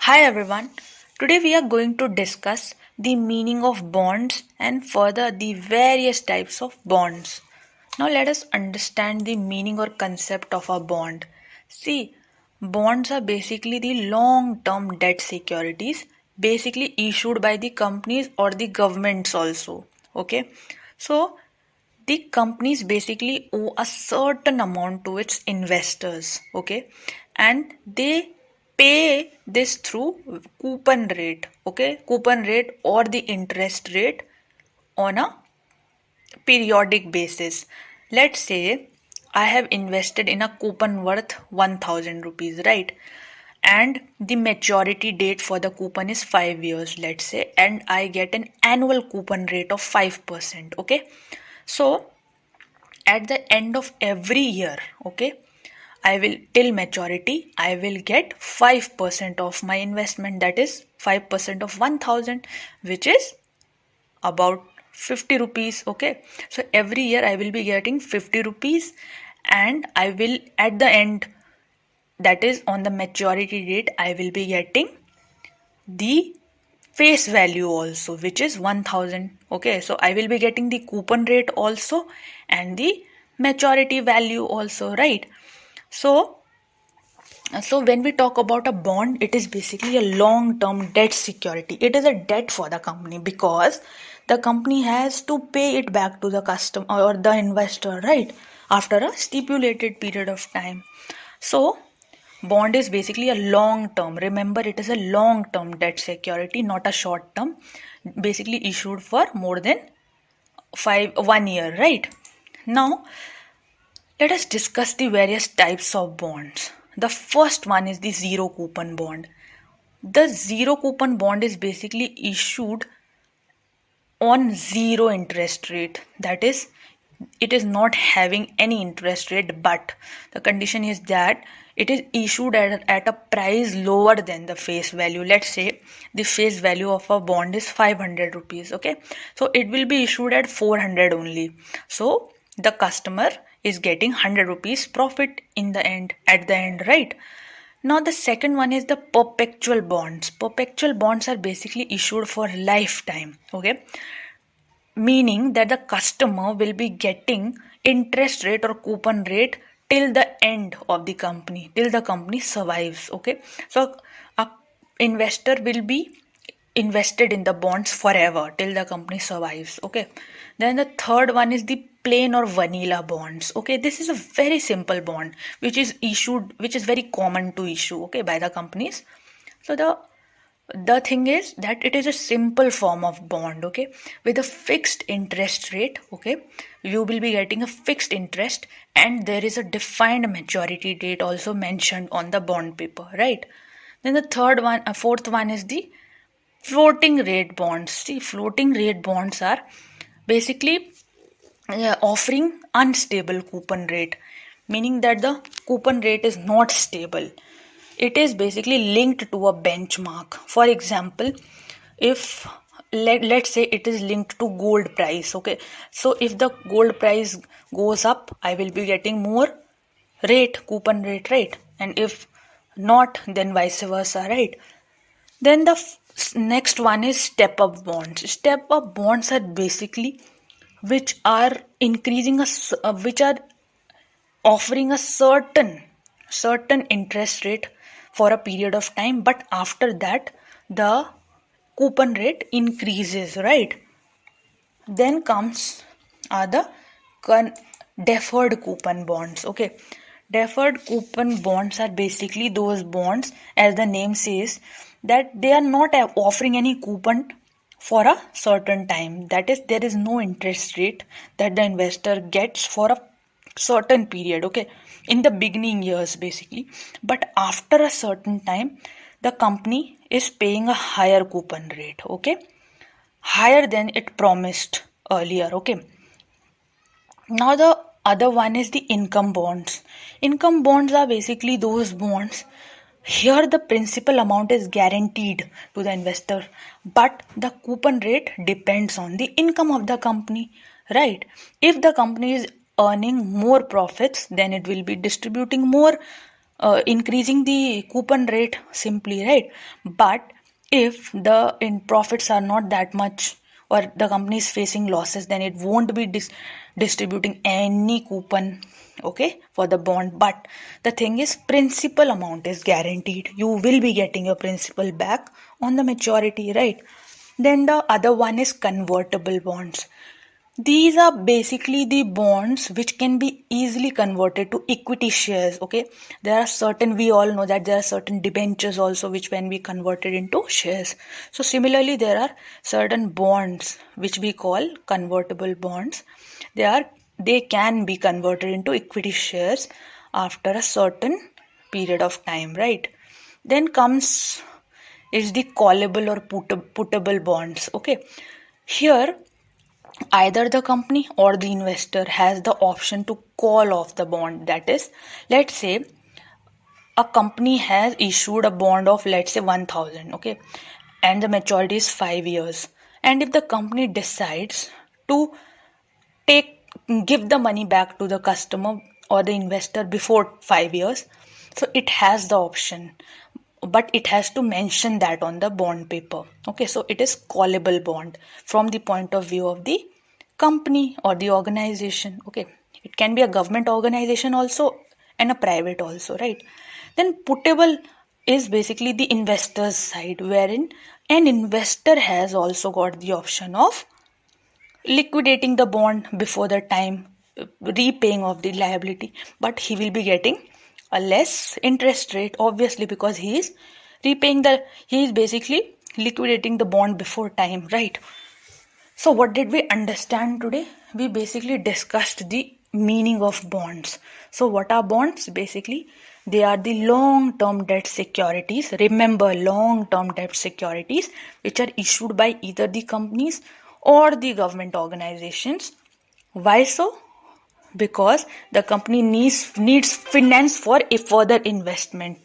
Hi everyone. Today we are going to discuss the meaning of bonds and further the various types of bonds. Now let us understand the meaning or concept of a bond. See, bonds are basically the long-term debt securities basically issued by the companies or the governments also. Okay. So the companies basically owe a certain amount to its investors, okay, and they pay this through coupon rate, okay, coupon rate or the interest rate on a periodic basis. Let's say I have invested in a coupon worth 1000 rupees, right? And the maturity date for the coupon is 5 years, let's say, and I get an annual coupon rate of 5%, okay? So at the end of every year, okay, I will till maturity I will get 5% of my investment, that is 5% of 1000, which is about 50 rupees, okay. So every year I will be getting 50 rupees, and I will at the end, that is on the maturity date, I will be getting the face value also, which is 1000, okay. So I will be getting the coupon rate also and the maturity value also, right? So when we talk about a bond, it is basically a long term debt security. It is a debt for the company because the company has to pay it back to the customer or the investor, right, after a stipulated period of time. So bond is basically a long term. Remember, it is a long term debt security, not a short term. Basically issued for more than 1 year, right? Now, let us discuss the various types of bonds. The first one is the zero coupon bond. The zero coupon bond is basically issued on zero interest rate. That is, it is not having any interest rate, but the condition is that it is issued at a price lower than the face value. Let's say the face value of a bond is 500 rupees, okay. So it will be issued at 400 only. So the customer is getting 100 rupees profit in the end, at the end, right? Now the second one is the perpetual bonds. Perpetual bonds are basically issued for lifetime, okay, meaning that the customer will be getting interest rate or coupon rate till the end of the company, till the company survives, okay. So a investor will be invested in the bonds forever till the company survives, okay. Then the third one is the plain or vanilla bonds, okay. This is a very simple bond which is issued, which is very common to issue, okay, by the companies. So the thing is that it is a simple form of bond, okay, with a fixed interest rate, okay. You will be getting a fixed interest, and there is a defined maturity date also mentioned on the bond paper, right? Then the fourth one is the floating rate bonds. See, floating rate bonds are basically offering unstable coupon rate, meaning that the coupon rate is not stable. It is basically linked to a benchmark. For example, if let's say it is linked to gold price, okay. So if the gold price goes up, I will be getting more rate, coupon rate, right? And if not, then vice versa, right? Then the next one is step up bonds. Step up bonds are basically which are which are offering a certain interest rate for a period of time, but after that the coupon rate increases, right? Then comes the con- deferred coupon bonds, okay. Deferred coupon bonds are basically those bonds, as the name says, that they are not offering any coupon for a certain time. That is, there is no interest rate that the investor gets for a certain period, okay, in the beginning years basically. But after a certain time, the company is paying a higher coupon rate, okay, higher than it promised earlier, okay. Now the other one is the income bonds. Income bonds are basically those bonds, here the principal amount is guaranteed to the investor, but the coupon rate depends on the income of the company, right? If the company is earning more profits, then it will be distributing more increasing the coupon rate simply, right? But if the profits are not that much or the company is facing losses, then it won't be distributing any coupon, okay, for the bond. But the thing is, principal amount is guaranteed. You will be getting your principal back on the maturity, right? Then the other one is convertible bonds. These are basically the bonds which can be easily converted to equity shares. Okay, there are certain, we all know that there are certain debentures also which can be converted into shares. So similarly, there are certain bonds which we call convertible bonds. They can be converted into equity shares after a certain period of time, right? Then comes is the callable or puttable bonds. Okay, here either the company or the investor has the option to call off the bond. That is, let's say a company has issued a bond of, let's say, 1000, okay, and the maturity is 5 years, and if the company decides to take give the money back to the customer or the investor before 5 years, so it has the option, but it has to mention that on the bond paper. Okay, so it is callable bond from the point of view of the company or the organization. Okay, it can be a government organization also and a private also, right? Then puttable is basically the investor's side, wherein an investor has also got the option of liquidating the bond before the time, repaying of the liability, but he will be getting a less interest rate, obviously, because he is basically liquidating the bond before time, right? So what did we understand today? We basically discussed the meaning of bonds. So what are bonds? Basically, they are the long-term debt securities. Remember, long-term debt securities which are issued by either the companies or the government organizations. Why so? Because the company needs finance for a further investment,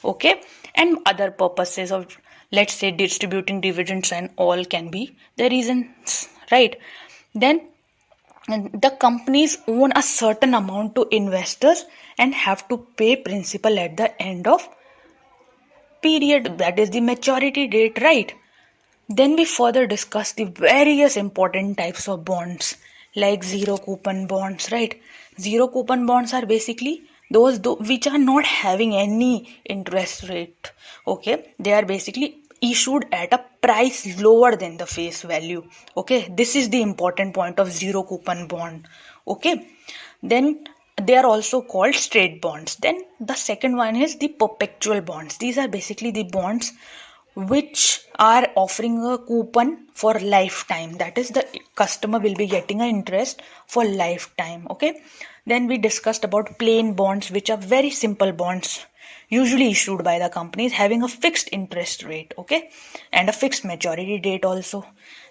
okay, and other purposes of, let's say, distributing dividends and all can be the reasons, right? Then the companies own a certain amount to investors and have to pay principal at the end of period, that is the maturity date, right? Then we further discuss the various important types of bonds like zero coupon bonds, right? Zero coupon bonds are basically those which are not having any interest rate. Okay, they are basically issued at a price lower than the face value. Okay, this is the important point of zero coupon bond. Okay, then they are also called straight bonds. Then the second one is the perpetual bonds. These are basically the bonds which are offering a coupon for lifetime, that is, the customer will be getting an interest for lifetime. Okay, then we discussed about plain bonds, which are very simple bonds usually issued by the companies having a fixed interest rate, okay, and a fixed maturity date also.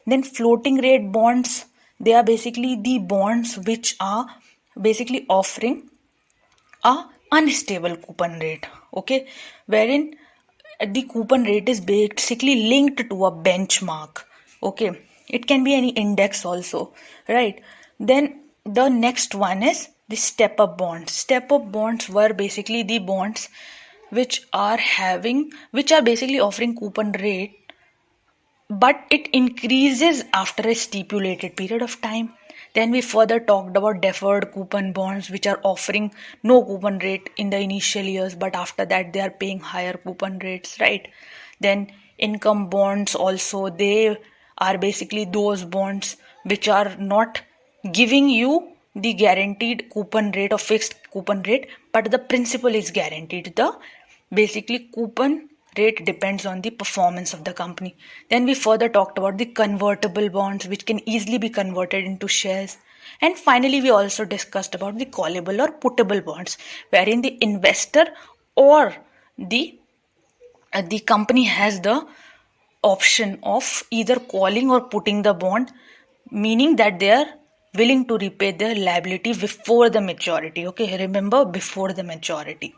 Then floating rate bonds, they are basically the bonds which are basically offering a unstable coupon rate, okay, wherein the coupon rate is basically linked to a benchmark. Okay, it can be any index also, right? Then the next one is the step up bonds. Step up bonds were basically the bonds which are basically offering coupon rate, but it increases after a stipulated period of time. Then we further talked about deferred coupon bonds, which are offering no coupon rate in the initial years, but after that they are paying higher coupon rates, right? Then income bonds also, they are basically those bonds which are not giving you the guaranteed coupon rate or fixed coupon rate, but the principal is guaranteed. The basically coupon rate depends on the performance of the company. Then we further talked about the convertible bonds, which can easily be converted into shares. And finally, we also discussed about the callable or puttable bonds, wherein the investor or the company has the option of either calling or putting the bond, meaning that they are willing to repay their liability before the maturity. Okay, remember, before the maturity.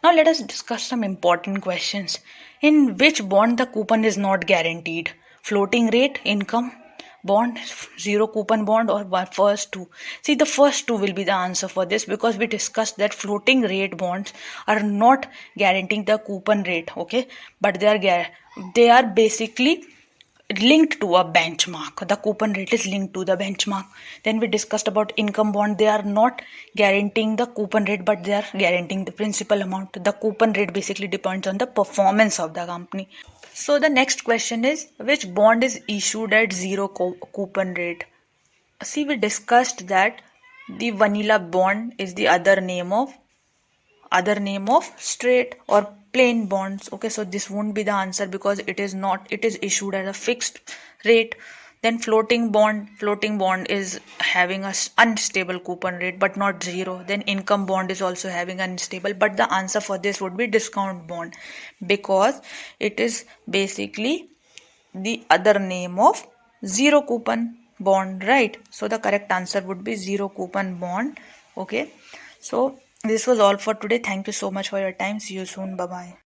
Now let us discuss some important questions. In which bond the coupon is not guaranteed? Floating rate, income bond, zero coupon bond, or first two? See, the first two will be the answer for this, because we discussed that floating rate bonds are not guaranteeing the coupon rate, okay, but they are basically linked to a benchmark. The coupon rate is linked to the benchmark. Then we discussed about income bond. They are not guaranteeing the coupon rate, but they are guaranteeing the principal amount. The coupon rate basically depends on the performance of the company. So the next question is, which bond is issued at zero coupon rate? See, we discussed that the vanilla bond is the other name of straight or plain bonds. Okay, so this won't be the answer, because it is issued at a fixed rate. Then floating bond is having a unstable coupon rate, but not zero. Then income bond is also having unstable, but the answer for this would be discount bond, because it is basically the other name of zero coupon bond, right? So the correct answer would be zero coupon bond. Okay, so this was all for today. Thank you so much for your time. See you soon. Bye bye.